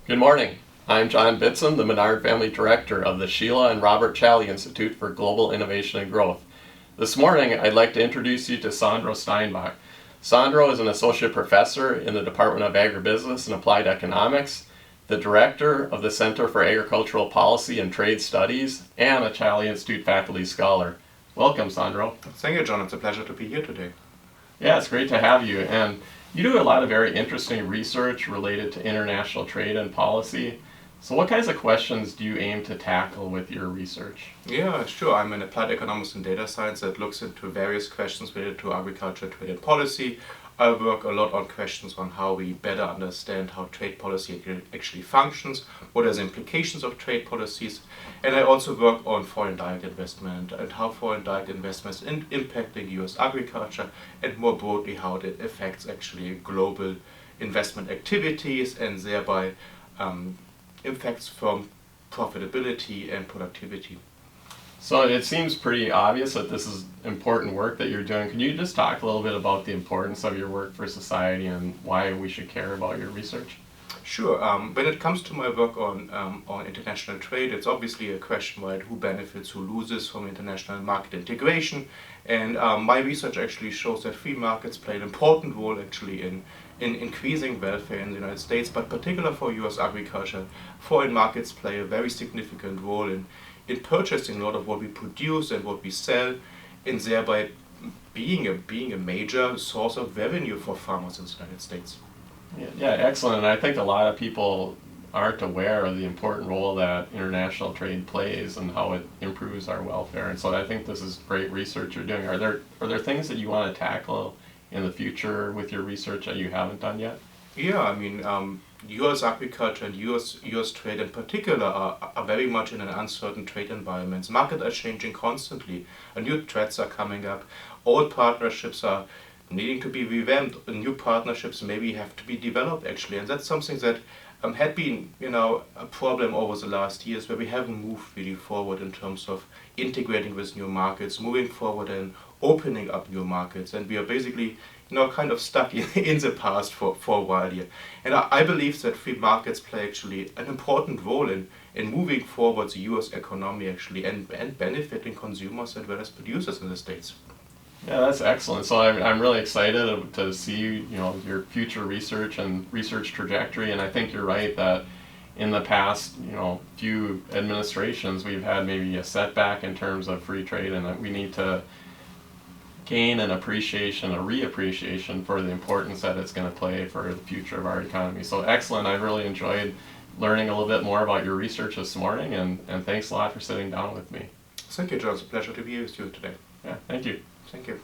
Good morning. I'm John Bitson, the Menard Family Director of the Sheila and Robert Challey Institute for Global Innovation and Growth. This morning, I'd like to introduce you to Sandro Steinbach. Sandro is an associate professor in the Department of Agribusiness and Applied Economics, the director of the Center for Agricultural Policy and Trade Studies, and a Challey Institute faculty scholar. Welcome, Sandro. Thank you, John. It's a pleasure to be here today. Yeah, it's great to have you. And you do a lot of very interesting research related to international trade and policy. So what kinds of questions do you aim to tackle with your research? Yeah, sure. I'm in applied economics and data science that looks into various questions related to agriculture, trade, and policy. I work a lot on questions on how we better understand how trade policy actually functions, what are the implications of trade policies, and I also work on foreign direct investment and how foreign direct investments impacting US agriculture, and more broadly how it affects actually global investment activities and thereby impacts from profitability and productivity. So it seems pretty obvious that this is important work that you're doing. Can you just talk a little bit about the importance of your work for society and why we should care about your research? Sure. When it comes to my work on international trade, it's obviously a question, right, who benefits, who loses from international market integration. And my research actually shows that free markets play an important role actually in increasing welfare in the United States, but particularly for US agriculture. Foreign markets play a very significant role in purchasing a lot of what we produce and what we sell, and thereby being a major source of revenue for farmers in the United States. Yeah, excellent. And I think a lot of people aren't aware of the important role that international trade plays and how it improves our welfare. And so I think this is great research you're doing. Are there things that you want to tackle in the future with your research that you haven't done yet? Yeah, I mean, US agriculture and US trade in particular are very much in an uncertain trade environment. Markets are changing constantly. New threats are coming up. Old partnerships are needing to be revamped. New partnerships maybe have to be developed actually, and that's something that had been, a problem over the last years, where we haven't moved really forward in terms of integrating with new markets, moving forward and opening up new markets, and we are basically, kind of stuck in the past for a while here. And I believe that free markets play actually an important role in moving forward the US economy actually, and benefiting consumers as well as producers in the States. Yeah, that's excellent. So I'm really excited to see your future research and research trajectory. And I think you're right that in the past few administrations we've had maybe a setback in terms of free trade, and that we need to gain an appreciation, a reappreciation for the importance that it's going to play for the future of our economy. So excellent. I really enjoyed learning a little bit more about your research this morning, and thanks a lot for sitting down with me. Thank you, John. It's a pleasure to be here with you today. Yeah, thank you. Thank you.